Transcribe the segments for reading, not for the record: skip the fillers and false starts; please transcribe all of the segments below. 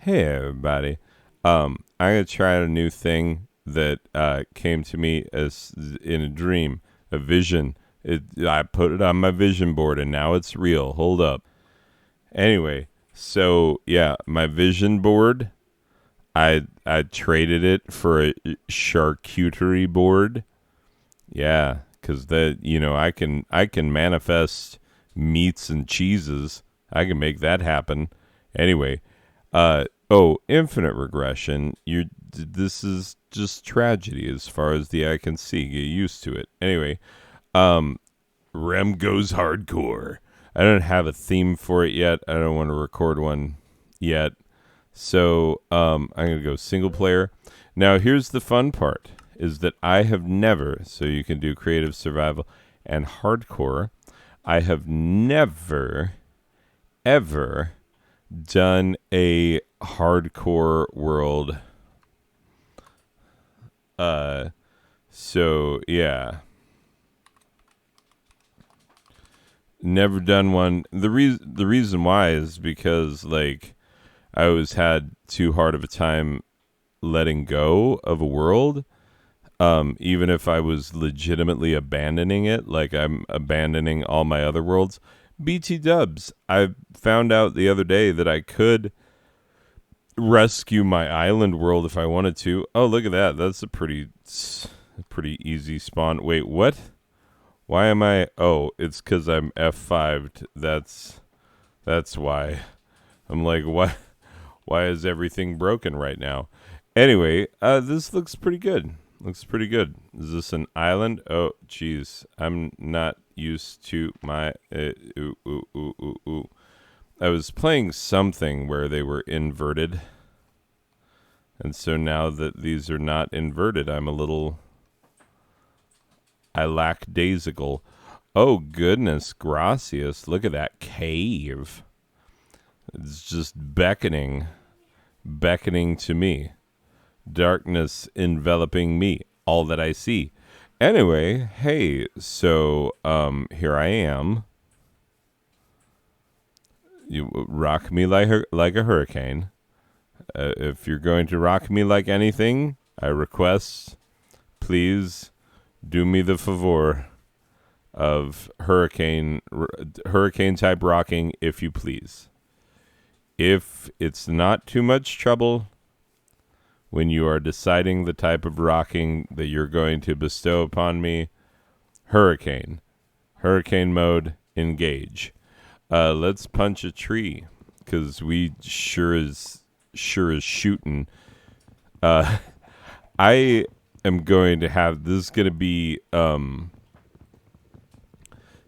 Hey everybody. I'm gonna try out a new thing that came to me as in a dream, a vision. I put it on my vision board and now it's real. Hold up. Anyway, so yeah, my vision board. I traded it for a charcuterie board. Yeah, because I can manifest meats and cheeses. I can make that happen. Anyway, infinite regression. This is just tragedy as far as the eye can see. Get used to it. Anyway, um, Rem Goes Hardcore. I don't have a theme for it yet. I don't want to record one yet. So I'm gonna go single player. Now here's the fun part: is that I have never. So you can do creative survival and hardcore. I have never ever done a hardcore world. Uh, so yeah, never done one. The reason why is because like I always had too hard of a time letting go of a world. Even if I was legitimately abandoning it, like I'm abandoning all my other worlds. BT dubs. I found out the other day that I could rescue my island world if I wanted to. Oh, look at that. That's a pretty easy spawn. Wait, what? Why am I? Oh, it's because I'm F5'd. That's why. I'm like, what? Why is everything broken right now? Anyway, this looks pretty good. Looks pretty good. Is this an island? Oh, jeez. I'm not used to my. Ooh, ooh, ooh, ooh, ooh. I was playing something where they were inverted. And so now that these are not inverted, I lackadaisical. Oh, goodness gracias. Look at that cave. It's just beckoning to me. Darkness enveloping me, all that I see. Anyway, hey, so here I am. You rock me like a hurricane. If you're going to rock me like anything, I request, please do me the favor of hurricane type rocking, if you please. If it's not too much trouble when you are deciding the type of rocking that you're going to bestow upon me, hurricane mode, engage. Let's punch a tree because we sure is shooting. I am going to have this is going to be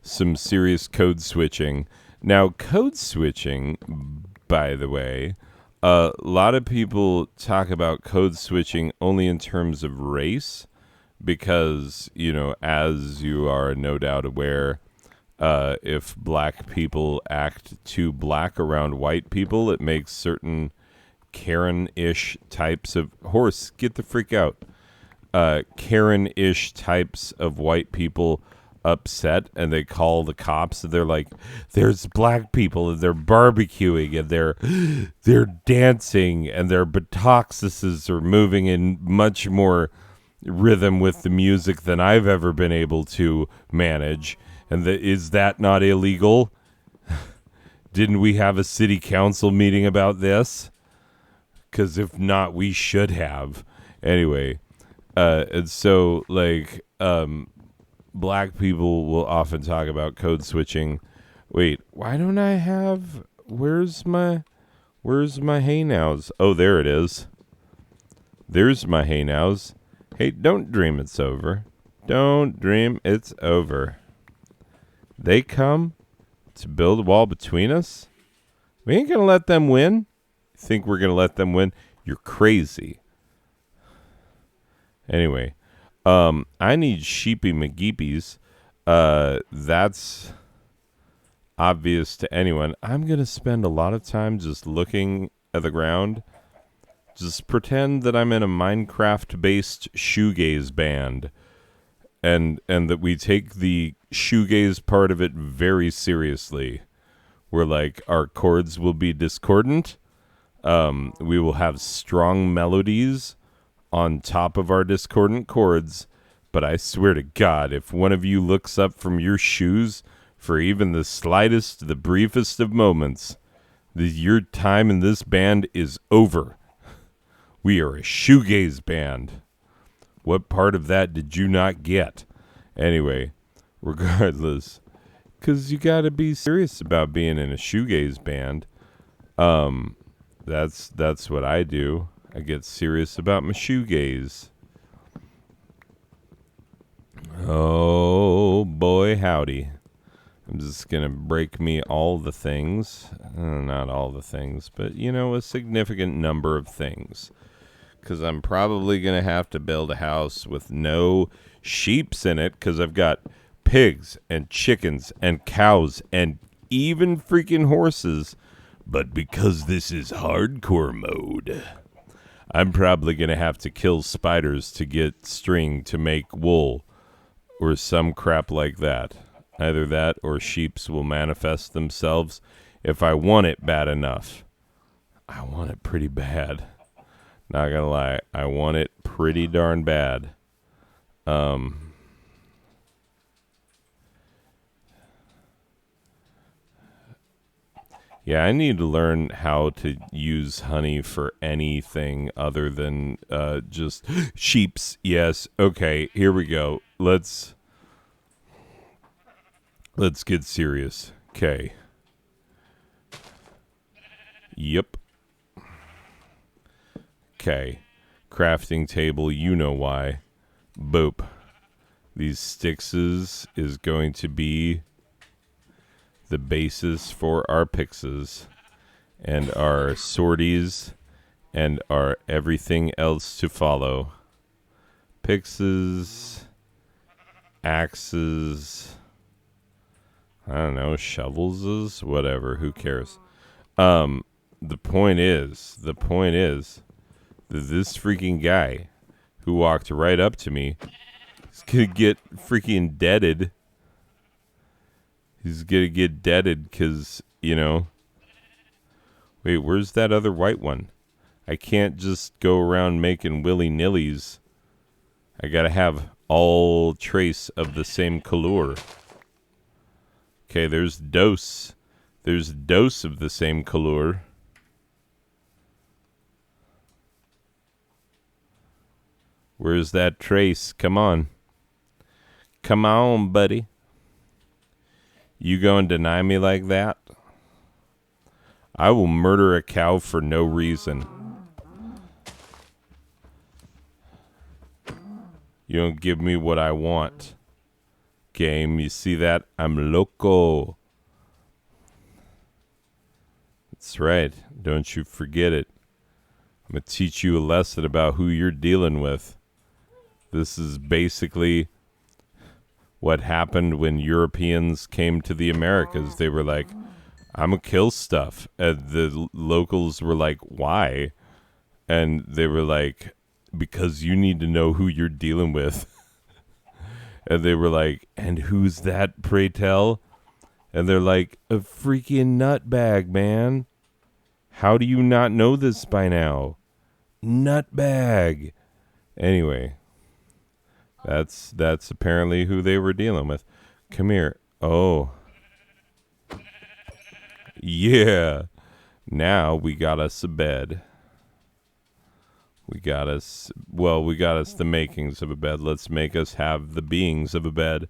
some serious code switching. Now, code switching, by the way, a lot of people talk about code switching only in terms of race because, as you are no doubt aware, if black people act too black around white people, it makes certain Karen-ish types of horse get the freak out. Karen-ish types of white people upset, and they call the cops. And they're like, "There's black people, and they're barbecuing, and they're dancing, and their buttocks are moving in much more rhythm with the music than I've ever been able to manage." And is that not illegal? Didn't we have a city council meeting about this? Because if not, we should have. Anyway, and so black people will often talk about code switching. Wait, why don't I have? Where's my hey nows? Oh, there it is. There's my hey nows. Hey, don't dream it's over. Don't dream it's over. They come to build a wall between us. We ain't gonna let them win. Think we're gonna let them win? You're crazy. Anyway, I need sheepy McGeepies. That's obvious to anyone. I'm gonna spend a lot of time just looking at the ground. Just pretend that I'm in a Minecraft-based shoegaze band, and that we take the shoegaze part of it very seriously. Where like our chords will be discordant. We will have strong melodies on top of our discordant chords. But I swear to God, if one of you looks up from your shoes for even the slightest, the briefest of moments, your time in this band is over. We are a shoegaze band. What part of that did you not get? Anyway, regardless, because you got to be serious about being in a shoegaze band. That's what I do. I get serious about my shoegaze. Oh boy, howdy! I'm just gonna break me all the things, not all the things, but a significant number of things. Because I'm probably going to have to build a house with no sheeps in it, because I've got pigs and chickens and cows and even freaking horses. But because this is hardcore mode, I'm probably going to have to kill spiders to get string to make wool or some crap like that. Either that or sheeps will manifest themselves if I want it bad enough. I want it pretty bad. Not gonna lie, I want it pretty darn bad. Yeah, I need to learn how to use honey for anything other than just sheeps. Yes, okay, here we go. Let's get serious. Okay. Yep. Okay. Crafting table, you know why. Boop. These Stixes is going to be the basis for our pixes and our sorties and our everything else to follow. Pixes, axes, I don't know, shovels, whatever, who cares? The point is that this freaking guy who walked right up to me is gonna get freaking deaded. He's gonna get deaded because, wait, where's that other white one? I can't just go around making willy-nillys. I gotta have all trace of the same color. Okay, there's dose. There's dose of the same color. Where's that trace? Come on. Come on, buddy. You gonna deny me like that? I will murder a cow for no reason. You don't give me what I want. Game, you see that? I'm loco. That's right. Don't you forget it. I'm going to teach you a lesson about who you're dealing with. This is basically what happened when Europeans came to the Americas. They were like, I'm going to kill stuff. And the locals were like, why? And they were like, because you need to know who you're dealing with. And they were like, and who's that, pray tell? And they're like, a freaking nutbag, man. How do you not know this by now? Nutbag. Anyway, that's apparently who they were dealing with. Come here. Oh. Yeah. Now we got us a bed. We got us the makings of a bed. Let's make us have the beings of a bed.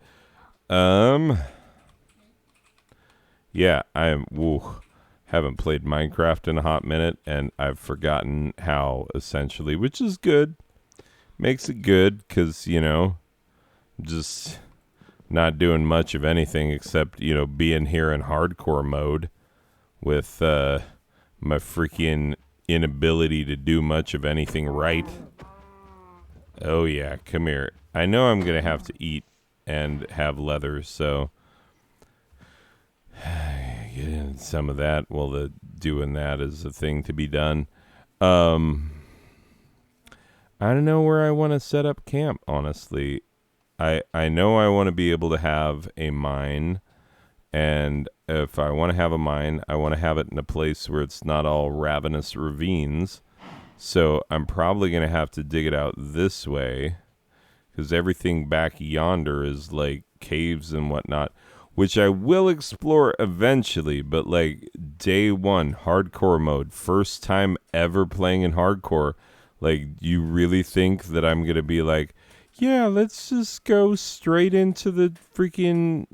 Yeah, haven't played Minecraft in a hot minute, and I've forgotten how, essentially, which is good. Makes it good, because, just not doing much of anything except, being here in hardcore mode with my freaking inability to do much of anything right. Oh, yeah, come here. I know I'm going to have to eat and have leather, so get in some of that. Well, doing that is a thing to be done. I don't know where I want to set up camp, honestly. I know I want to be able to have a mine, and if I want to have a mine, I want to have it in a place where it's not all ravenous ravines. So I'm probably going to have to dig it out this way, because everything back yonder is like caves and whatnot, which I will explore eventually. But like day one, hardcore mode, first time ever playing in hardcore. Like, you really think that I'm going to be like, yeah, let's just go straight into the freaking,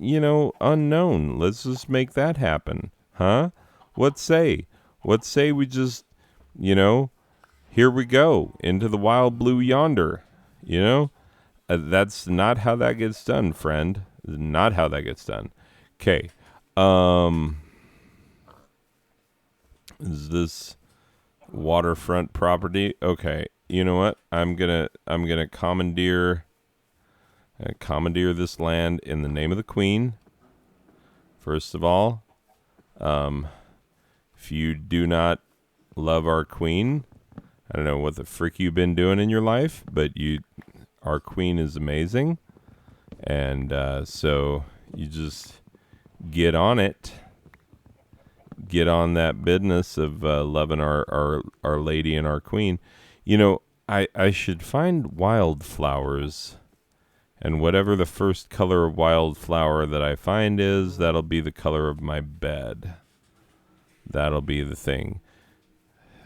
unknown. Let's just make that happen. Huh? What say? What say we just, here we go into the wild blue yonder, That's not how that gets done, friend. Not how that gets done. Okay. Is this waterfront property? Okay. You know what? I'm gonna commandeer this land in the name of the Queen. First of all, if you do not love our Queen, I don't know what the frick you've been doing in your life, but our Queen is amazing, and so you just get on it. Get on that business of loving our lady and our Queen. I should find wildflowers, and whatever the first color of wildflower that I find is, that'll be the color of my bed. That'll be the thing.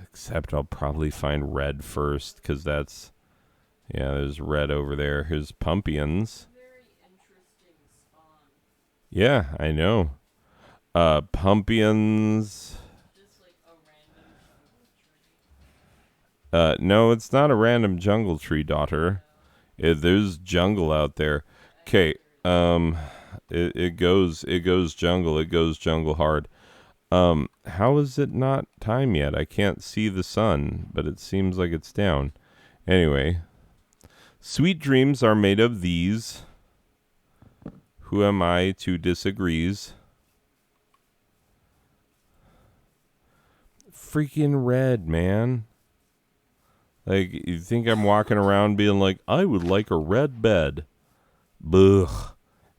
Except I'll probably find red first, because there's red over there. Here's pumpkins. Very interesting spawn. Yeah, I know. Pumpkins. Just like a random jungle tree. No, it's not a random jungle tree, daughter. There's jungle out there. Okay. It goes jungle. It goes jungle hard. How is it not time yet? I can't see the sun, but it seems like it's down. Anyway, sweet dreams are made of these. Who am I to disagrees? Freaking red, man. Like, you think I'm walking around being like, I would like a red bed. Blech.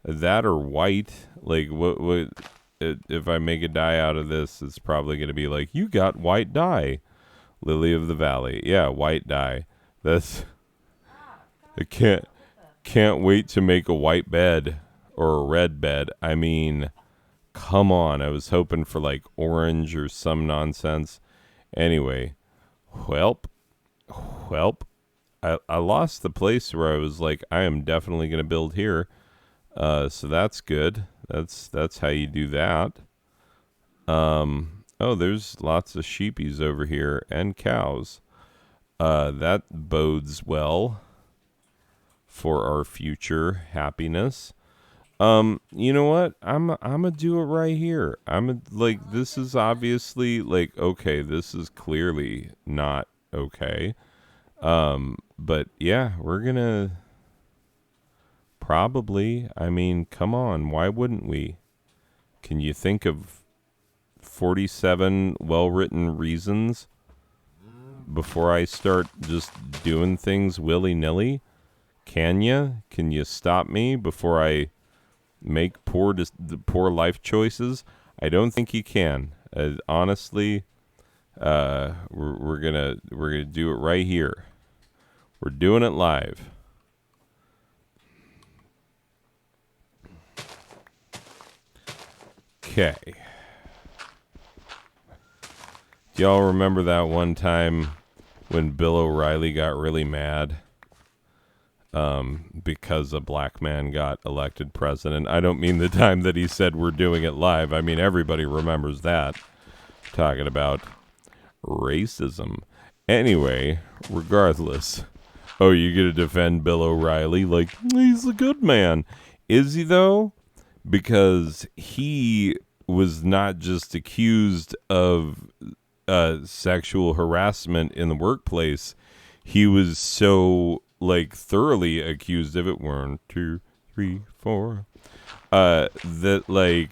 That or white. Like, what if I make a dye out of this, it's probably going to be like, you got white dye. Lily of the Valley. Yeah, white dye. I can't wait to make a white bed or a red bed. I mean, come on. I was hoping for like orange or some nonsense. Anyway, Welp. I lost the place where I was like, I am definitely going to build here. So that's good. That's how you do that. Oh, there's lots of sheepies over here and cows. That bodes well for our future happiness. You know what? I'm gonna do it right here. This is obviously like, okay, this is clearly not okay. But yeah, we're gonna probably, I mean, come on, why wouldn't we? Can you think of 47 well-written reasons before I start just doing things willy-nilly? Can you stop me before I make poor life choices? I don't think you can. Honestly, we're gonna do it right here. We're doing it live. Okay. Do y'all remember that one time when Bill O'Reilly got really mad because a black man got elected president? I don't mean the time that he said we're doing it live. I mean, everybody remembers that. Talking about racism. Anyway, regardless. Oh, you're going to defend Bill O'Reilly? Like, he's a good man. Is he, though? Because he was not just accused of sexual harassment in the workplace. He was so, thoroughly accused of it. 1, 2, 3, 4. That,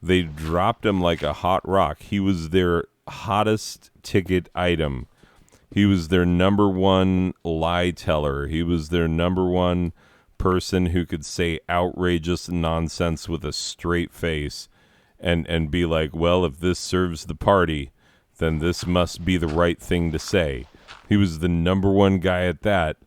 they dropped him like a hot rock. He was their hottest ticket item. He was their number one lie teller. He was their number one person who could say outrageous nonsense with a straight face. and be like, well, if this serves the party, then this must be the right thing to say. He was the number one guy at that,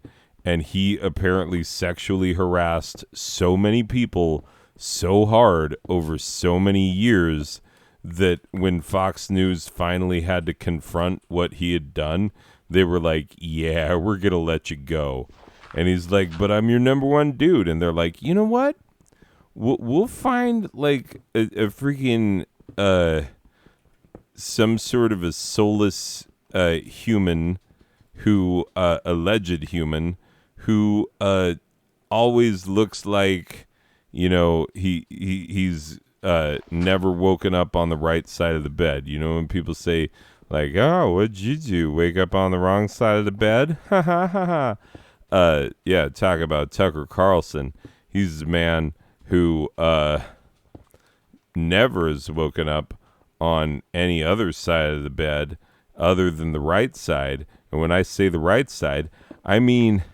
and he apparently sexually harassed so many people so hard over so many years that when Fox News finally had to confront what he had done, they were like, yeah, we're going to let you go. And he's like, but I'm your number one dude. And they're like, you know what? We'll find like a freaking some sort of a soulless human who alleged human who always looks like, you know, he's never woken up on the right side of the bed. You know, when people say like, oh, what'd you do, wake up on the wrong side of the bed? Ha ha ha ha. Yeah, talk about Tucker Carlson. He's the man who never has woken up on any other side of the bed other than the right side. And when I say the right side, I mean,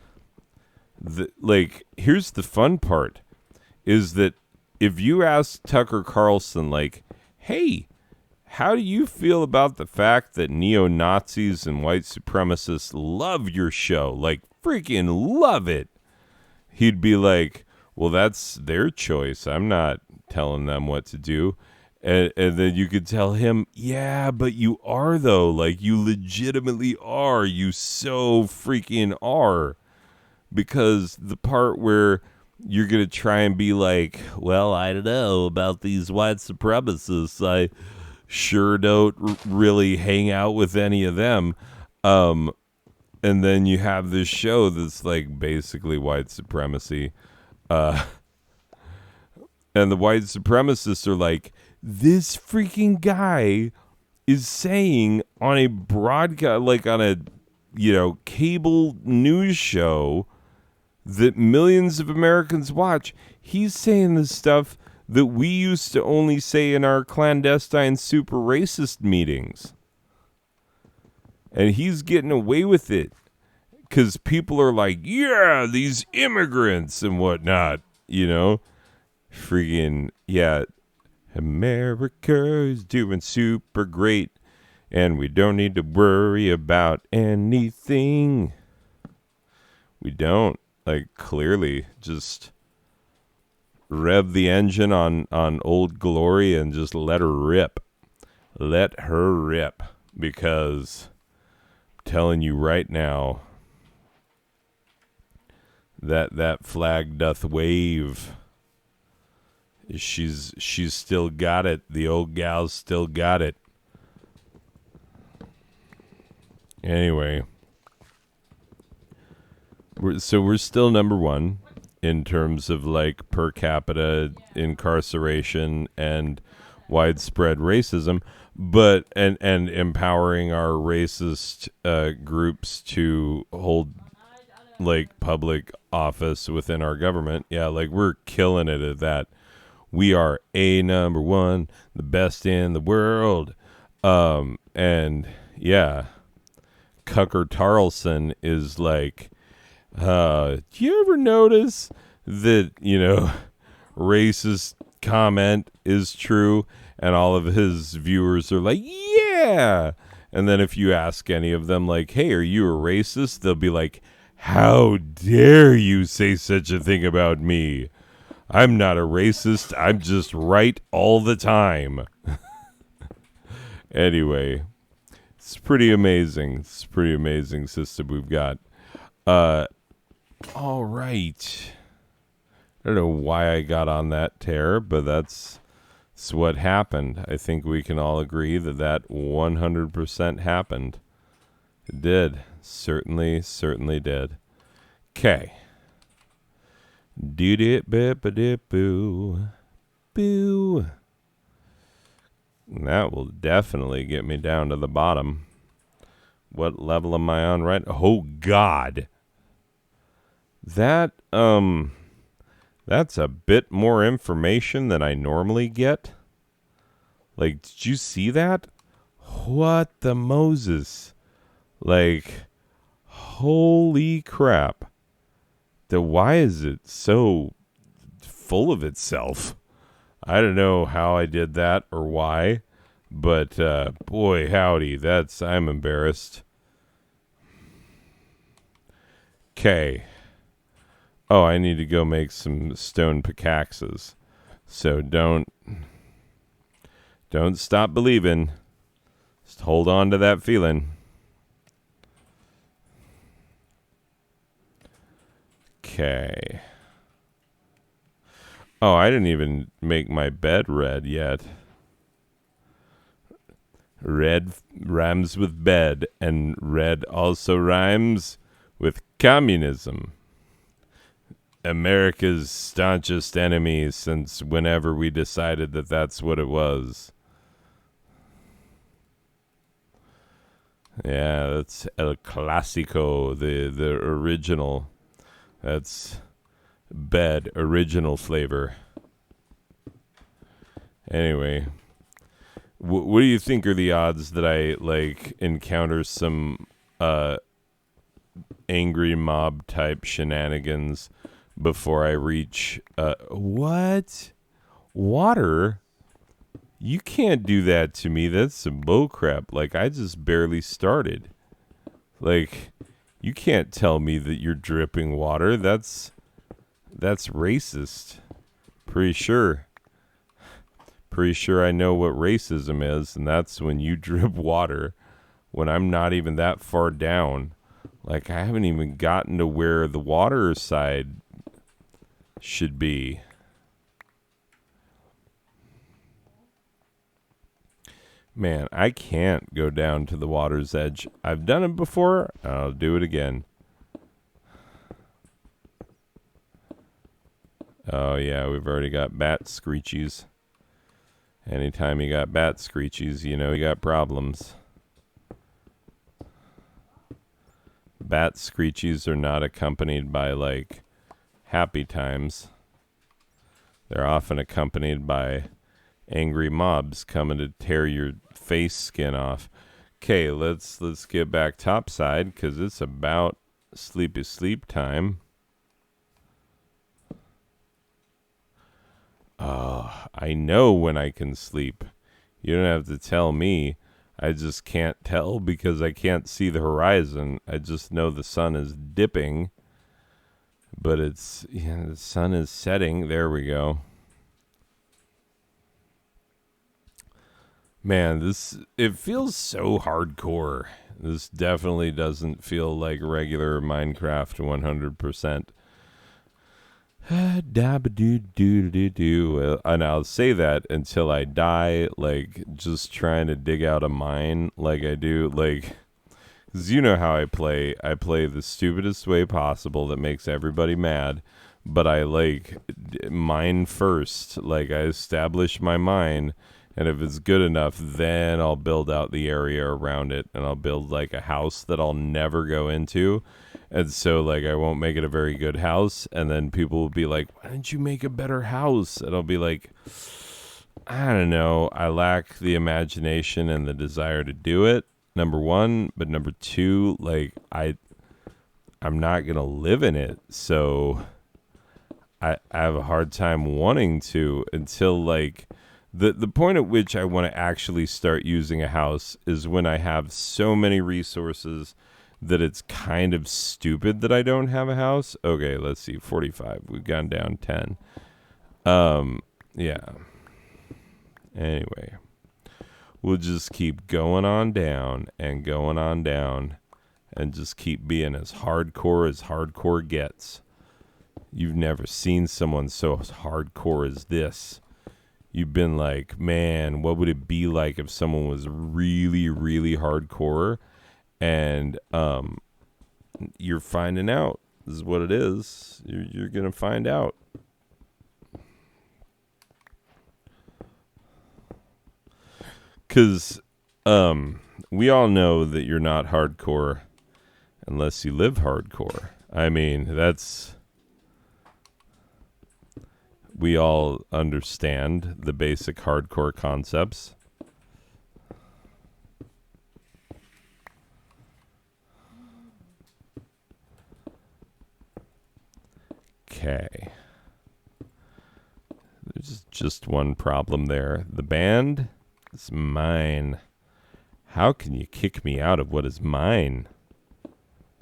like, here's the fun part, is that if you ask Tucker Carlson, like, hey, how do you feel about the fact that neo-Nazis and white supremacists love your show? Like, freaking love it. He'd be like, well, that's their choice. I'm not telling them what to do. And then you could tell him, yeah, but you are, though. Like, you legitimately are. You so freaking are. Because the part where you're going to try and be like, well, I don't know about these white supremacists. I sure don't really hang out with any of them. And then you have this show that's like basically white supremacy. And the white supremacists are like, this freaking guy is saying on a broadcast, like on a, you know, cable news show that millions of Americans watch, he's saying the stuff that we used to only say in our clandestine super racist meetings. And he's getting away with it because people are like, yeah, these immigrants and whatnot, you know? Freaking, yeah, America is doing super great and we don't need to worry about anything. We don't. Like, clearly, just rev the engine on Old Glory and just let her rip. Let her rip. Because I'm telling you right now, that flag doth wave. She's still got it. The old gal's still got it. Anyway. We're still number one in terms of like per capita incarceration and widespread racism, but and empowering our racist groups to hold like public office within our government. Yeah, like we're killing it at that. We are number one, the best in the world. And yeah, Tucker Carlson is like, do you ever notice that, you know, racist comment is true and all of his viewers are like, yeah. And then if you ask any of them like, hey, are you a racist? They'll be like, how dare you say such a thing about me? I'm not a racist. I'm just right all the time. Anyway, it's pretty amazing. It's a pretty amazing system we've got. All right. I don't know why I got on that tear, but that's what happened. I think we can all agree that 100% happened. It did. Certainly did. Okay. Boo. Boo. That will definitely get me down to the bottom. What level am I on right? Oh, God. That's a bit more information than I normally get. Like, did you see that? What the Moses? Like, holy crap. Why is it so full of itself? I don't know how I did that or why, but boy, howdy, I'm embarrassed. Okay. Oh, I need to go make some stone pickaxes. So don't stop believing. Just hold on to that feeling. Okay. Oh, I didn't even make my bed red yet. Red rhymes with bed, and red also rhymes with communism. America's staunchest enemy since whenever we decided that that's what it was. Yeah, that's El Clasico, the original. That's bed original flavor. Anyway, what do you think are the odds that I like encounter some angry mob type shenanigans before I reach what? Water? You can't do that to me. That's some bullcrap. Like I just barely started. Like you can't tell me that you're dripping water. That's racist. Pretty sure. Pretty sure I know what racism is, and that's when you drip water when I'm not even that far down. Like I haven't even gotten to where the water side should be. Man, I can't go down to the water's edge. I've done it before. I'll do it again. Oh, yeah, we've already got bat screechies. Anytime you got bat screechies, you know you got problems. Bat screechies are not accompanied by, like, happy times. They're often accompanied by angry mobs coming to tear your face skin off. Okay, let's get back topside because it's about sleepy sleep time. Oh, I know when I can sleep. You don't have to tell me. I just can't tell because I can't see the horizon. I just know the sun is dipping, but the sun is setting. There we go. Man, it feels so hardcore. This definitely doesn't feel like regular Minecraft 100%. And I'll say that until I die, like just trying to dig out a mine like I do, like, 'cause you know how I play. I play the stupidest way possible that makes everybody mad, but I like mine first. Like I establish my mine, and if it's good enough, then I'll build out the area around it, and I'll build like a house that I'll never go into. And so, like, I won't make it a very good house. And then people will be like, why didn't you make a better house? And I'll be like, I don't know. I lack the imagination and the desire to do it, number one. But number two, like, I'm not going to live in it. So I have a hard time wanting to until, like, the point at which I want to actually start using a house is when I have so many resources that it's kind of stupid that I don't have a house. Okay, let's see. 45. We've gone down 10. Yeah. Anyway, we'll just keep going on down and going on down and just keep being as hardcore gets. You've never seen someone so hardcore as this. You've been like, man, what would it be like if someone was really, really hardcore? And you're finding out. This is what it is. You're gonna find out. Because we all know that you're not hardcore unless you live hardcore. I mean, we all understand the basic hardcore concepts. Okay. There's just one problem there. The band is mine. How can you kick me out of what is mine?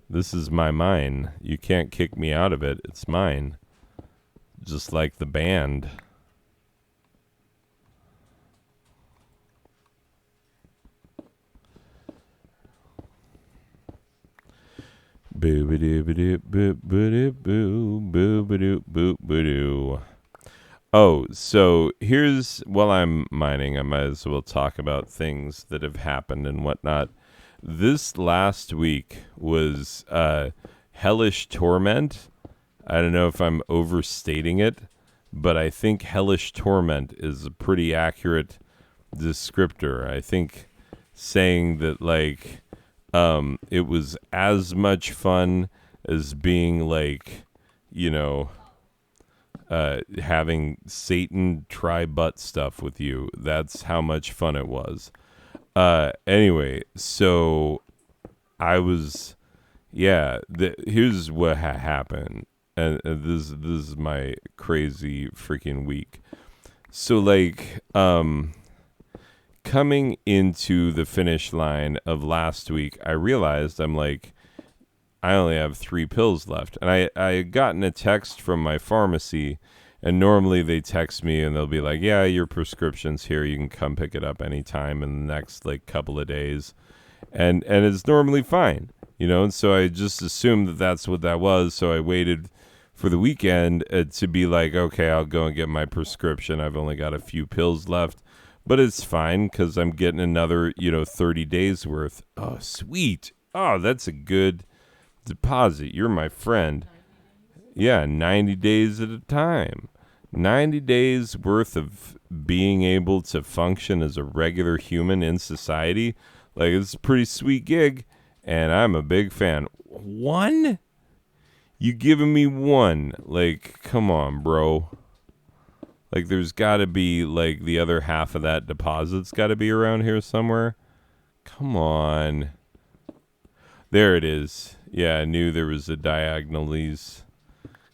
This is my mine. You can't kick me out of it. It's mine. Just like the band. Boo-ba-doo-ba-doo-boo-ba-doo-boo-ba-doo. Oh, so here's, while I'm mining, I might as well talk about things that have happened and whatnot. This last week was hellish torment. I don't know if I'm overstating it, but I think hellish torment is a pretty accurate descriptor. I think saying that, like, it was as much fun as being, like, you know, having Satan try butt stuff with you. That's how much fun it was. Anyway, so I was, here's what happened. And this is my crazy freaking week. So, like, coming into the finish line of last week, I realized I'm like, I only have 3 pills left. And I had gotten a text from my pharmacy, and normally they text me and they'll be like, yeah, your prescription's here. You can come pick it up anytime in the next, like, couple of days. And it's normally fine, you know? And so I just assumed that that's what that was. So I waited for the weekend to be like, okay, I'll go and get my prescription. I've only got a few pills left, but it's fine because I'm getting another, 30 days worth. Oh, sweet. Oh, that's a good deposit. You're my friend. Yeah, 90 days at a time. 90 days worth of being able to function as a regular human in society. Like, it's a pretty sweet gig, and I'm a big fan. 1? You giving me 1? Like, come on, bro. Like, there's got to be, like, the other half of that deposit's got to be around here somewhere. Come on. There it is. Yeah, I knew there was a diagonalese.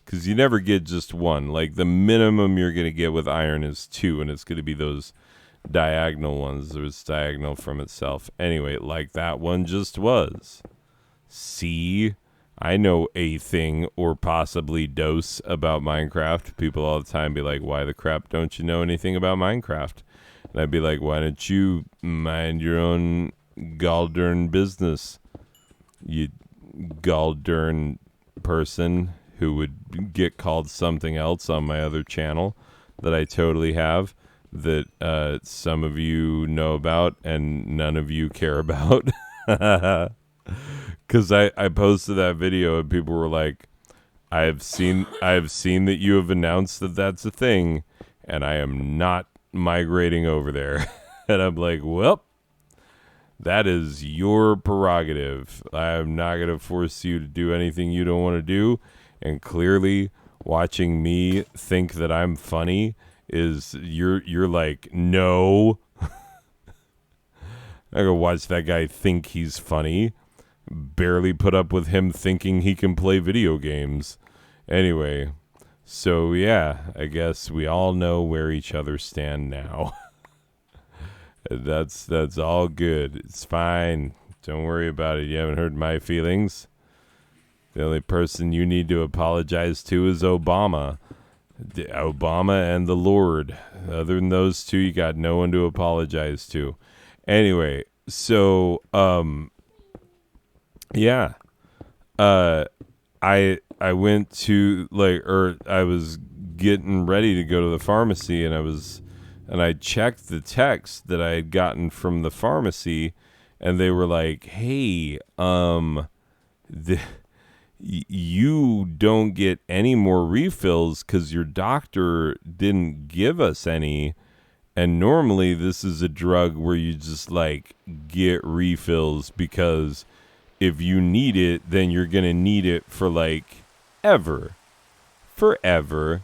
Because you never get just 1. Like, the minimum you're going to get with iron is 2, and it's going to be those diagonal ones. There's diagonal from itself. Anyway, like that one just was. See? I know a thing or possibly dose about Minecraft. People all the time be like, why the crap don't you know anything about Minecraft? And I'd be like, why don't you mind your own galdern business, you galdern person who would get called something else on my other channel that I totally have that some of you know about and none of you care about. Because I posted that video and people were like, I've seen that you have announced that that's a thing, and I am not migrating over there. And I'm like, well, that is your prerogative. I'm not going to force you to do anything you don't want to do. And clearly, watching me think that I'm funny is you're like, no. I go watch that guy think he's funny. Barely put up with him thinking he can play video games. Anyway, so yeah, I guess we all know where each other stand now. That's all good. It's fine. Don't worry about it. You haven't hurt my feelings. The only person you need to apologize to is Obama. Obama and the Lord. Other than those two, you got no one to apologize to. Anyway, so yeah. I went to I was getting ready to go to the pharmacy and I checked the text that I had gotten from the pharmacy, and they were like, "Hey, you don't get any more refills because your doctor didn't give us any. And normally this is a drug where you just like get refills because if you need it, then you're going to need it for like forever.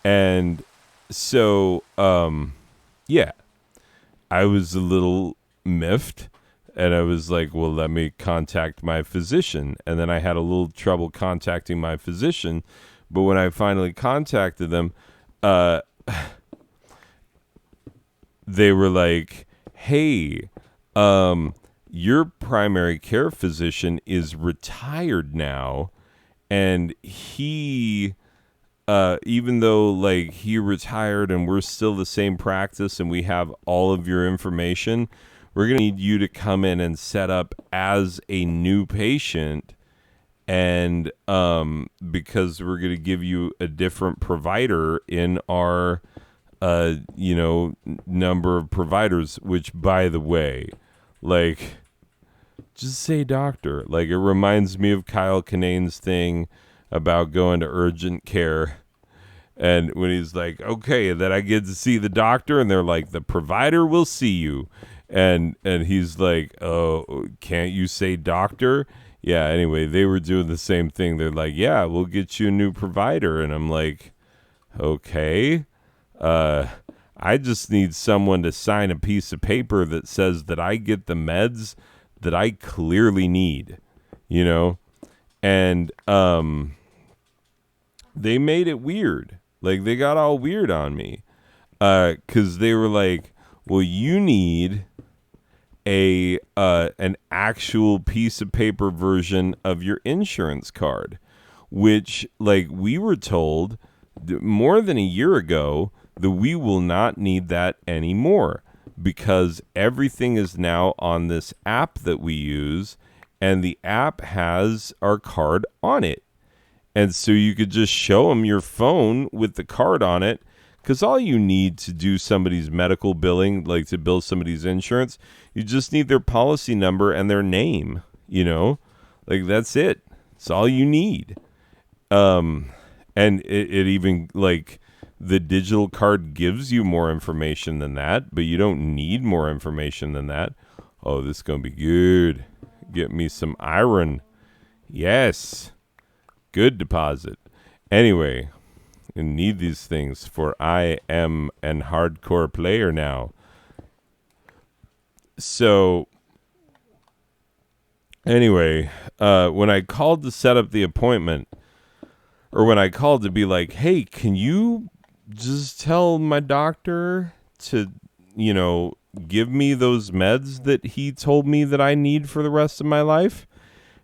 And so, yeah, I was a little miffed. And I was like, well, let me contact my physician. And then I had a little trouble contacting my physician. But when I finally contacted them, uh, they were like, hey, your primary care physician is retired now, and he even though like he retired and we're still the same practice and we have all of your information, we're going to need you to come in and set up as a new patient. And because we're going to give you a different provider in our, number of providers, which, by the way, like, just say doctor. Like, it reminds me of Kyle Kinane's thing about going to urgent care. And when he's like, okay, then I get to see the doctor, and they're like, the provider will see you. And he's like, oh, can't you say doctor? Yeah, anyway, they were doing the same thing. They're like, yeah, we'll get you a new provider. And I'm like, okay. I just need someone to sign a piece of paper that says that I get the meds that I clearly need, you know? And they made it weird. Like, they got all weird on me. Because they were like, well, you need an actual piece of paper version of your insurance card, which, like, we were told more than a year ago that we will not need that anymore because everything is now on this app that we use, and the app has our card on it. And so you could just show them your phone with the card on it, because all you need to do somebody's medical billing, like to bill somebody's insurance, you just need their policy number and their name, like that's it. It's all you need. And it even, like, the digital card gives you more information than that, but you don't need more information than that. Oh, this is going to be good. Get me some iron. Yes. Good deposit. Anyway, I need these things, for I am an hardcore player now. So, anyway, when I called to set up the appointment, or when I called to be like, hey, can you just tell my doctor to, give me those meds that he told me that I need for the rest of my life?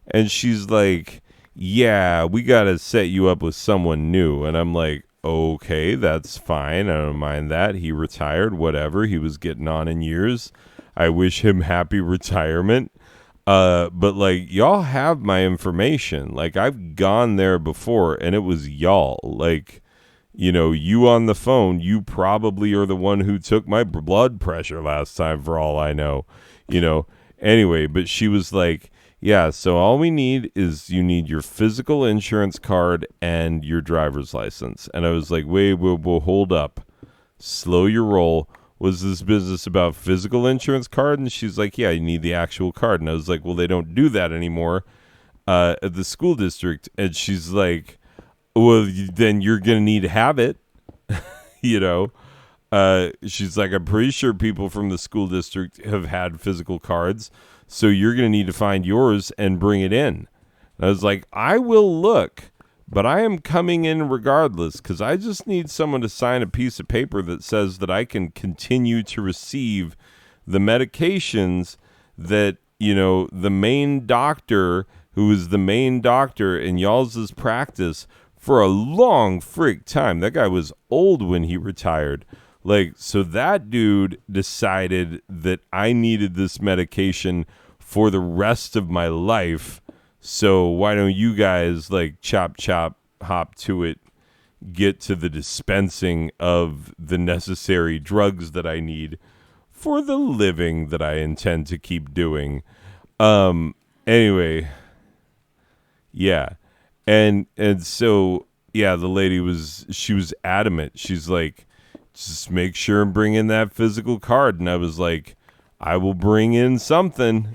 And she's like, yeah, we got to set you up with someone new. And I'm like, okay, that's fine. I don't mind that. He retired, whatever. He was getting on in years. I wish him happy retirement. But like, y'all have my information. Like, I've gone there before and it was y'all. Like, you on the phone, you probably are the one who took my blood pressure last time, for all I know, Anyway, but she was like, yeah, so all we need is you need your physical insurance card and your driver's license. And I was like, wait, we'll hold up. Slow your roll. Was this business about physical insurance card? And she's like, yeah, you need the actual card. And I was like, well, they don't do that anymore at the school district. And she's like, well, then you're going to need to have it, She's like, I'm pretty sure people from the school district have had physical cards, so you're going to need to find yours and bring it in. And I was like, I will look, but I am coming in regardless, because I just need someone to sign a piece of paper that says that I can continue to receive the medications that, the main doctor, who is the main doctor in y'all's practice for a long frick time. That guy was old when he retired. Like, so that dude decided that I needed this medication for the rest of my life. So why don't you guys, like, chop, hop to it, get to the dispensing of the necessary drugs that I need for the living that I intend to keep doing. Anyway, yeah. And so, yeah, the lady she was adamant. She's like, just make sure and bring in that physical card. And I was like, I will bring in something.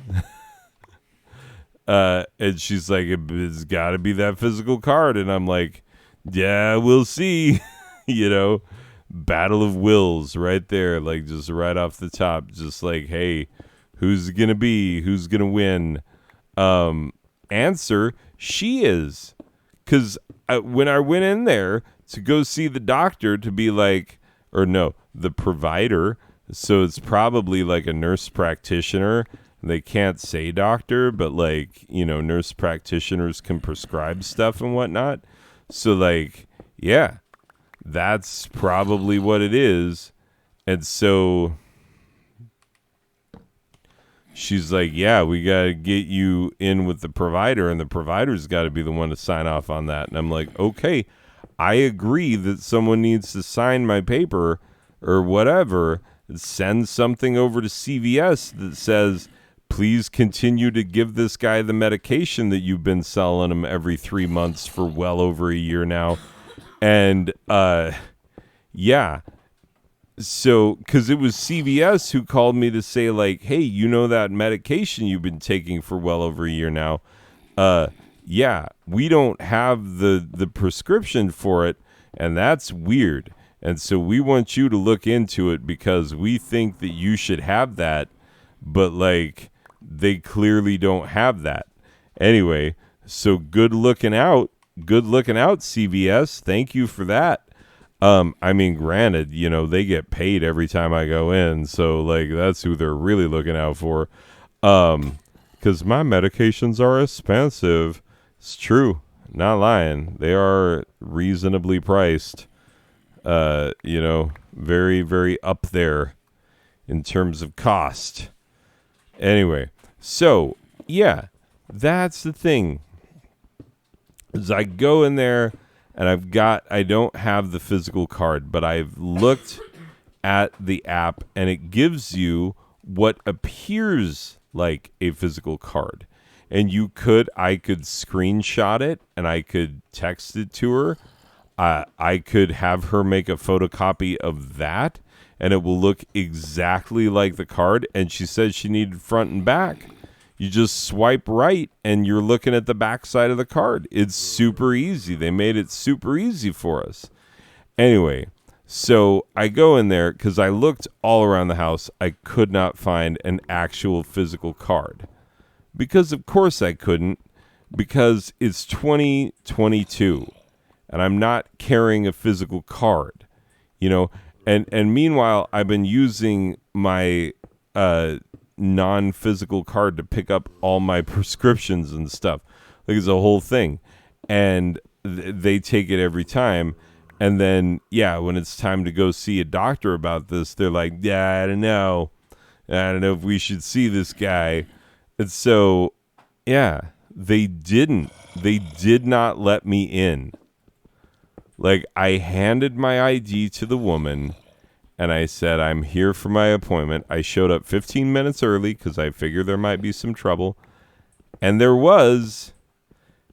And she's like, it's got to be that physical card. And I'm like, yeah, we'll see. Battle of wills right there. Like, just right off the top. Just like, hey, who's going to be? Who's going to win? Answer, she is. Because when I went in there to go see the doctor to be like, or no, the provider. So it's probably like a nurse practitioner. They can't say doctor, but like, nurse practitioners can prescribe stuff and whatnot. So like, yeah, that's probably what it is. And so she's like, yeah, we got to get you in with the provider, and the provider's got to be the one to sign off on that. And I'm like, okay, I agree that someone needs to sign my paper or whatever. Send something over to CVS that says, please continue to give this guy the medication that you've been selling him every 3 months for well over a year now. And, yeah. So, because it was CVS who called me to say, like, hey, that medication you've been taking for well over a year now? Yeah, we don't have the prescription for it, and that's weird. And so we want you to look into it because we think that you should have that, but, like, they clearly don't have that. Anyway, so good looking out, CVS. Thank you for that. I mean, granted, they get paid every time I go in, so like that's who they're really looking out for. Because my medications are expensive. It's true, not lying. They are reasonably priced. Very, very up there in terms of cost. Anyway, so yeah, that's the thing. As I go in there. And I don't have the physical card, but I've looked at the app and it gives you what appears like a physical card. And I could screenshot it and I could text it to her. I could have her make a photocopy of that and it will look exactly like the card. And she said she needed front and back. You just swipe right and you're looking at the back side of the card. It's super easy. They made it super easy for us. Anyway, so I go in there because I looked all around the house. I could not find an actual physical card. Because of course I couldn't. Because it's 2022 and I'm not carrying a physical card. And meanwhile, I've been using my non-physical card to pick up all my prescriptions and stuff. Like it's a whole thing. And they take it every time. And then, yeah, when it's time to go see a doctor about this, they're like, yeah, I don't know if we should see this guy. And so, yeah, they did not let me in. Like I handed my ID to the woman and I said, I'm here for my appointment. I showed up 15 minutes early because I figured there might be some trouble. And there was.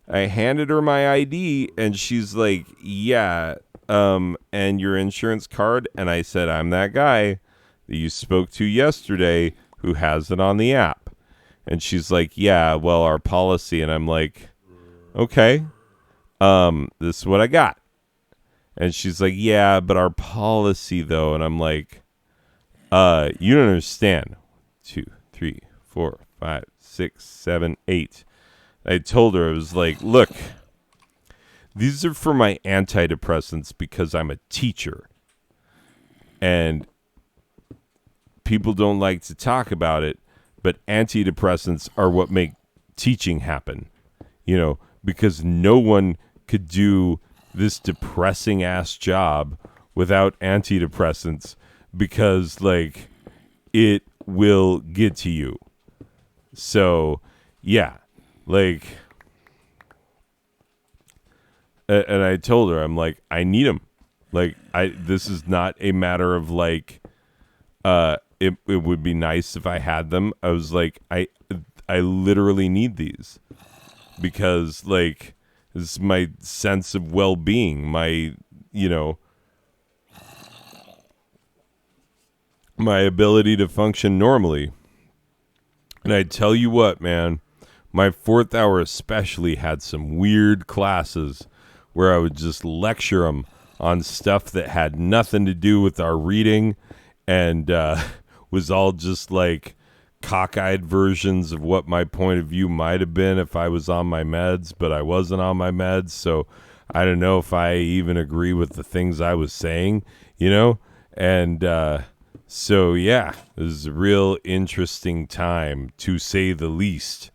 I handed her my ID, and she's like, yeah, and your insurance card? And I said, I'm that guy that you spoke to yesterday who has it on the app. And she's like, yeah, well, our policy. And I'm like, okay, this is what I got. And she's like, yeah, but our policy, though. And I'm like, you don't understand. 2, 3, 4, 5, 6, 7, 8. I told her, I was like, look, these are for my antidepressants because I'm a teacher. And people don't like to talk about it, but antidepressants are what make teaching happen. Because no one could do this depressing ass job without antidepressants because like it will get to you. So yeah, like, and I told her, I'm like, I need them. Like this is not a matter of like, it would be nice if I had them. I was like, I literally need these because like, this is my sense of well-being, my my ability to function normally. And I tell you what, man, my 4th hour especially had some weird classes where I would just lecture them on stuff that had nothing to do with our reading and was all just like cockeyed versions of what my point of view might have been if I was on my meds, but I wasn't on my meds. So I don't know if I even agree with the things I was saying, you know? And so, yeah, it was a real interesting time, to say the least.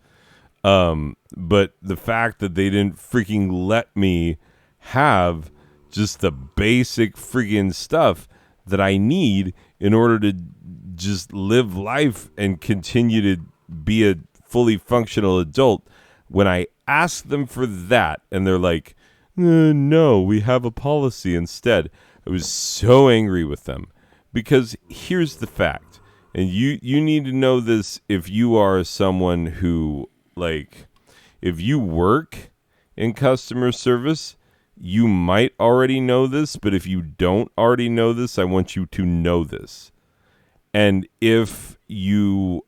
But the fact that they didn't freaking let me have just the basic freaking stuff that I need in order to just live life and continue to be a fully functional adult, when I ask them for that and they're like, no, we have a policy instead. I was so angry with them, because here's the fact, and you need to know this if you are someone who, like, if you work in customer service, you might already know this, but if you don't already know this, I want you to know this. And if you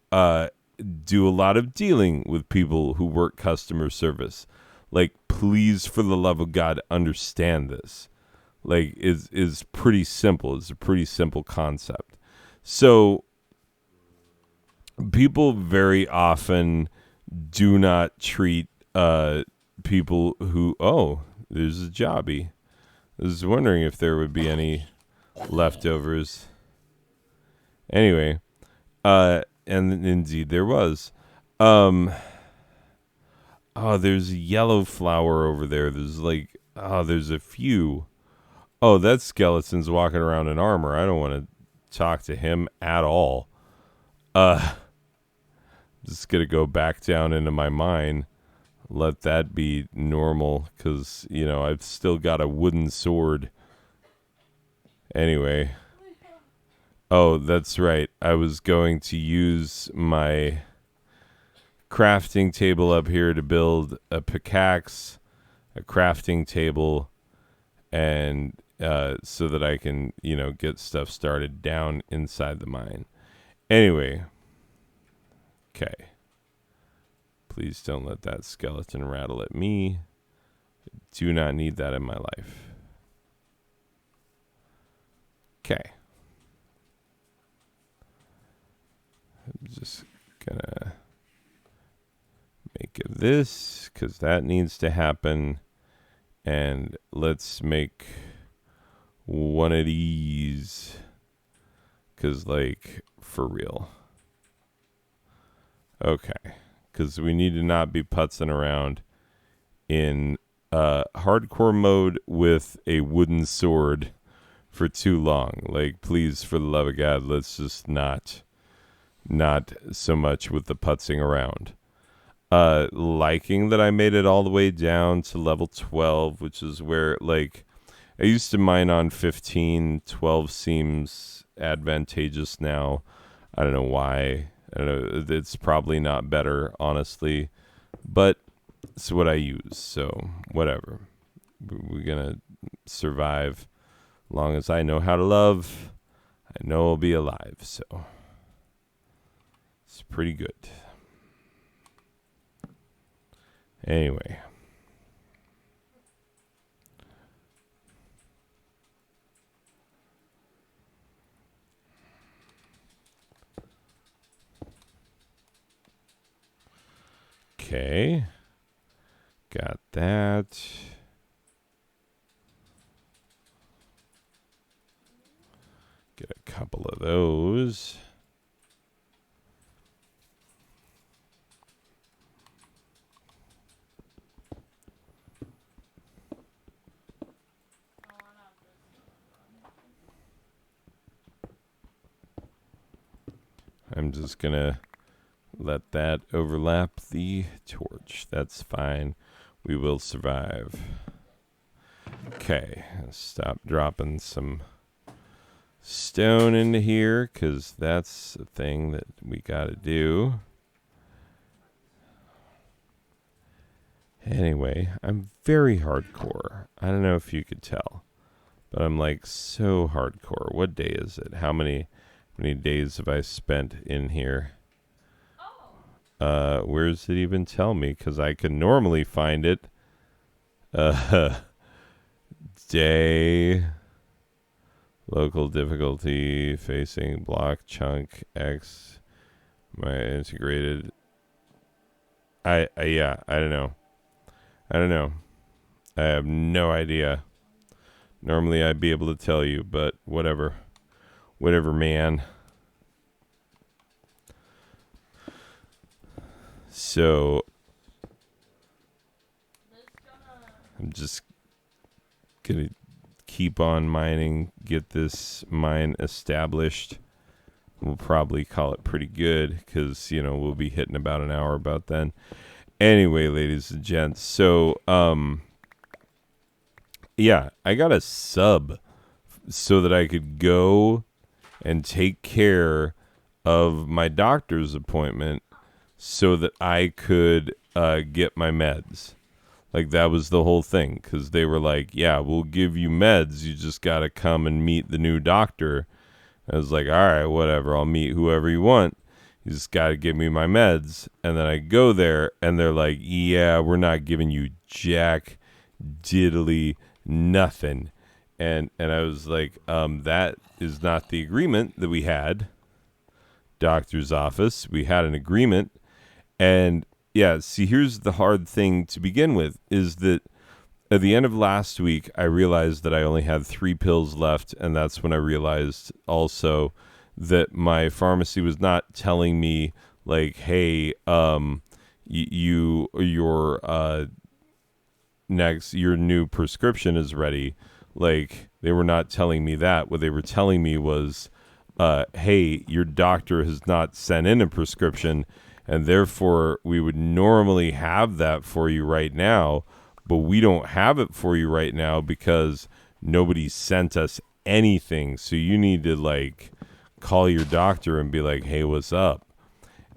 do a lot of dealing with people who work customer service, like, please, for the love of God, understand this. Like, is pretty simple. It's a pretty simple concept. So people very often do not treat people who, oh, there's a jobby. I was wondering if there would be any leftovers. Anyway, and indeed there was. Um, oh, there's a yellow flower over there. There's like, oh, there's a few. Oh, that skeleton's walking around in armor. I don't want to talk to him at all. Just gonna go back down into my mine. Let that be normal, because, I've still got a wooden sword. Anyway. Oh, that's right. I was going to use my crafting table up here to build a pickaxe, a crafting table, and so that I can, get stuff started down inside the mine. Anyway. Okay. Please don't let that skeleton rattle at me. Do not need that in my life. Okay. I'm just gonna make it this, because that needs to happen. And let's make one of these, because, like, for real. Okay. Because we need to not be putzing around in hardcore mode with a wooden sword for too long. Like, please, for the love of God, let's just not so much with the putzing around. Liking that I made it all the way down to level 12, which is where, like, I used to mine on 15. 12 seems advantageous now. I don't know why. I don't know. It's probably not better, honestly, but it's what I use, so whatever. We're gonna survive. As long as I know how to love, I know I'll be alive, so it's pretty good. Anyway. Okay. Got that. Get a couple of those. I'm just going to let that overlap the torch. That's fine. We will survive. Okay. Stop dropping some stone into here, because that's a thing that we got to do. Anyway, I'm very hardcore. I don't know if you could tell, but I'm like so hardcore. What day is it? How many days have I spent in here? Where does it even tell me? Because I can normally find it. Day, local difficulty, facing block, chunk, X, my integrated. Yeah, I don't know. I have no idea. Normally I'd be able to tell you, but whatever. Whatever, man. So I'm just gonna keep on mining, get this mine established. We'll probably call it pretty good because, we'll be hitting about an hour about then. Anyway, ladies and gents, so, yeah, I got a sub so that I could go and take care of my doctor's appointment so that I could get my meds. Like, that was the whole thing, because they were like, yeah, we'll give you meds. You just got to come and meet the new doctor. I was like, all right, whatever. I'll meet whoever you want. You just got to give me my meds. And then I go there, and they're like, yeah, we're not giving you jack diddly nothing. And I was like, that is not the agreement that we had. Doctor's office. We had an agreement. And yeah, see, here's the hard thing to begin with is that at the end of last week, I realized that I only had 3 pills left. And that's when I realized also that my pharmacy was not telling me like, hey, your new prescription is ready. Like, they were not telling me that. What they were telling me was, hey, your doctor has not sent in a prescription, and therefore we would normally have that for you right now, but we don't have it for you right now because nobody sent us anything. So you need to, like, call your doctor and be like, hey, what's up?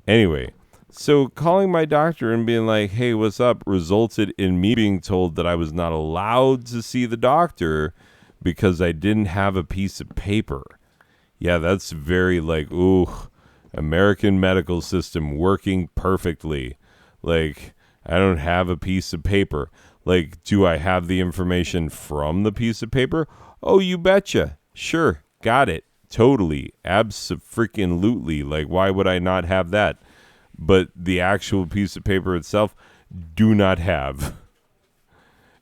Anyway, so calling my doctor and being like, hey, what's up, resulted in me being told that I was not allowed to see the doctor because I didn't have a piece of paper. Yeah, that's very like, ooh, American medical system working perfectly. Like, I don't have a piece of paper. Like, do I have the information from the piece of paper? Oh, you betcha. Sure, got it. Totally. Abso-freaking-lutely. Like, why would I not have that? But the actual piece of paper itself, do not have.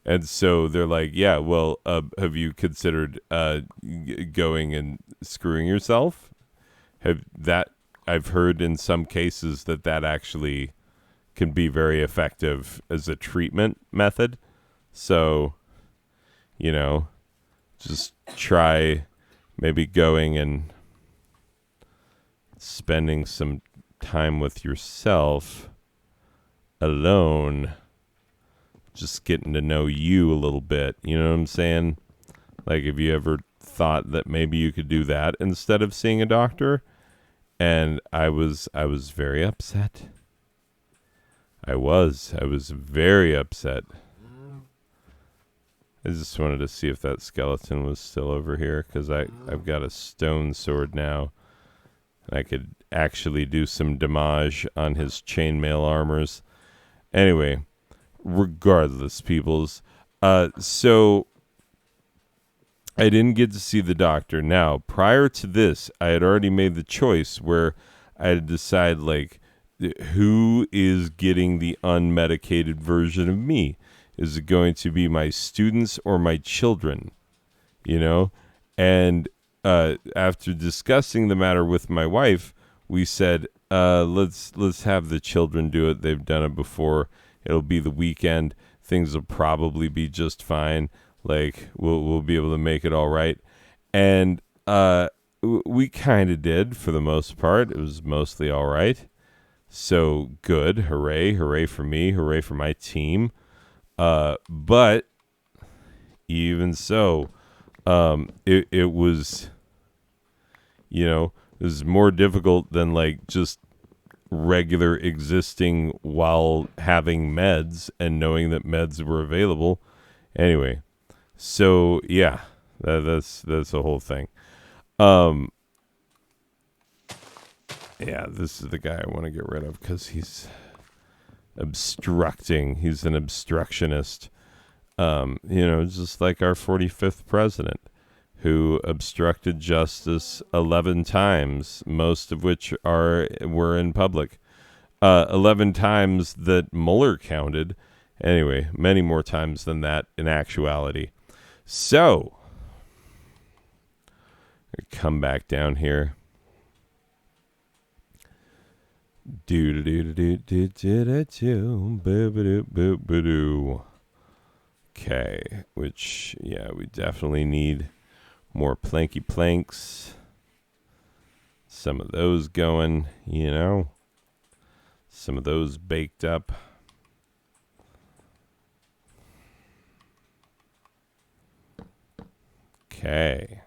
And so they're like, yeah, well, have you considered going and screwing yourself? I've heard in some cases that actually can be very effective as a treatment method. So, just try maybe going and spending some time with yourself alone, just getting to know you a little bit. You know what I'm saying? Like, have you ever thought that maybe you could do that instead of seeing a doctor? And I was very upset. I was very upset. I just wanted to see if that skeleton was still over here, because I've got a stone sword now. I could actually do some damage on his chainmail armors. Anyway, regardless, peoples. So I didn't get to see the doctor. Now, prior to this, I had already made the choice where I had to decide, like, who is getting the unmedicated version of me? Is it going to be my students or my children? And after discussing the matter with my wife, we said, let's have the children do it. They've done it before. It'll be the weekend. Things will probably be just fine. Like, we'll be able to make it all right. And we kind of did for the most part. It was mostly all right. So good. Hooray. Hooray for me. Hooray for my team. But even so, it was, it was more difficult than like just regular existing while having meds and knowing that meds were available. Anyway, so yeah, that's the whole thing. Yeah, this is the guy I want to get rid of because he's obstructing. He's an obstructionist. Just like our 45th president, who obstructed justice 11 times, most of which were in public. 11 times that Mueller counted, Anyway, many more times than that in actuality. So, come back down here. Do do do do do do do do boo boo boo boo doo. Okay, which we definitely need more planky planks. Some of those going, some of those baked up. Okay.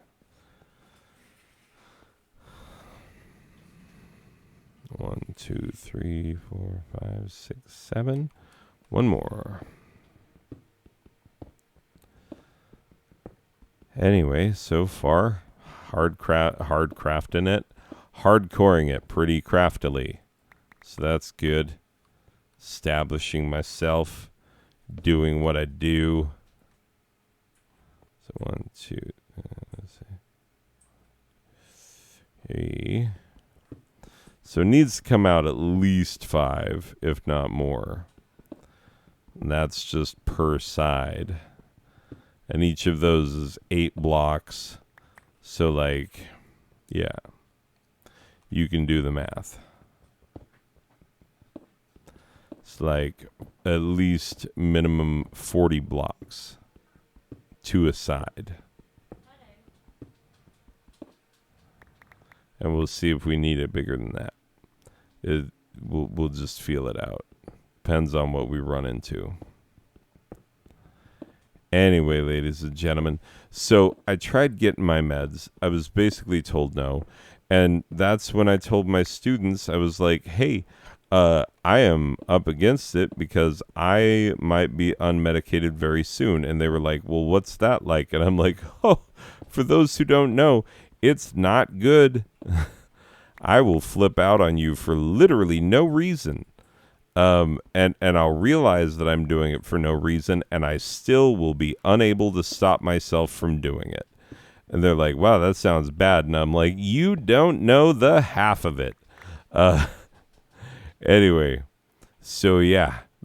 One, two, three, 4, 5, 6, 7. One more. Anyway, so far, hard crafting it, hardcoring it pretty craftily. So that's good. Establishing myself, doing what I do. So 1, 2, let's see. 3. So it needs to come out at least 5, if not more. And that's just per side. And each of those is 8 blocks. So you can do the math. It's like at least minimum 40 blocks to a side. And we'll see if we need it bigger than that. We'll just feel it out. Depends on what we run into. Anyway, ladies and gentlemen, so I tried getting my meds. I was basically told no. And that's when I told my students, I was like, hey, I am up against it because I might be unmedicated very soon. And they were like, well, what's that like? And I'm like, oh, for those who don't know, it's not good. I will flip out on you for literally no reason. And I'll realize that I'm doing it for no reason, and I still will be unable to stop myself from doing it. And they're like, wow, that sounds bad. And I'm like, you don't know the half of it. Anyway, so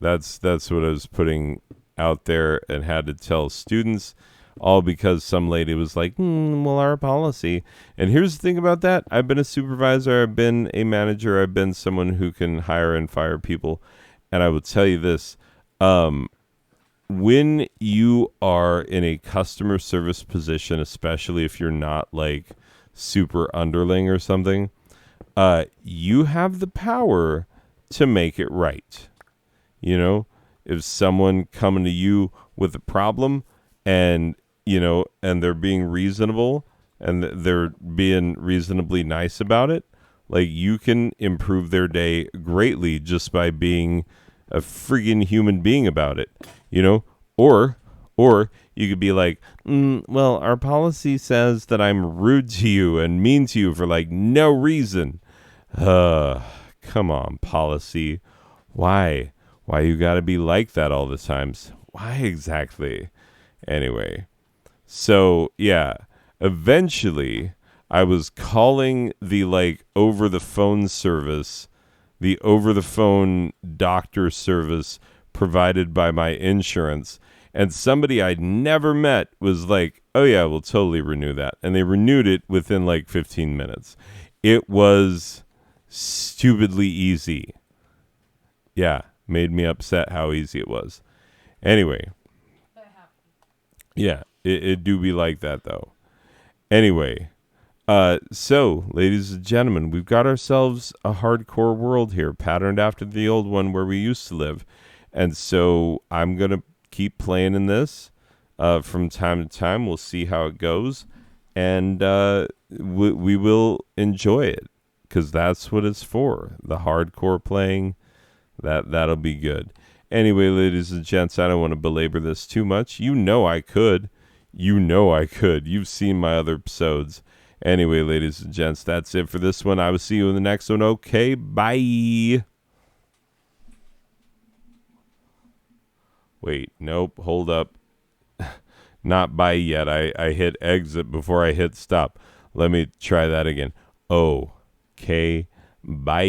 that's what I was putting out there and had to tell students, all because some lady was like, well, our policy. And here's the thing about that. I've been a supervisor. I've been a manager. I've been someone who can hire and fire people. And I will tell you this. When you are in a customer service position, especially if you're not like super underling or something, you have the power to make it right. If someone coming to you with a problem and they're being reasonable and they're being reasonably nice about it, like you can improve their day greatly just by being a friggin' human being about it, or you could be like, well, our policy says that I'm rude to you and mean to you for like no reason. Come on, policy. Why you gotta be like that all the times? Why exactly? Anyway. So, eventually I was calling the over the phone service, the over the phone doctor service provided by my insurance. And somebody I'd never met was like, oh yeah, we'll totally renew that. And they renewed it within 15 minutes. It was stupidly easy. Yeah, made me upset how easy it was. Anyway. Yeah. It do be like that, though. Anyway, so, ladies and gentlemen, we've got ourselves a hardcore world here, patterned after the old one where we used to live. And so I'm going to keep playing in this from time to time. We'll see how it goes. And we will enjoy it, because that's what it's for. The hardcore playing, that'll be good. Anyway, ladies and gents, I don't want to belabor this too much. I could. You've seen my other episodes. Anyway, ladies and gents, that's it for this one. I will see you in the next one. Okay, bye. Wait, nope, hold up. Not bye yet. I hit exit before I hit stop. Let me try that again. Okay, bye.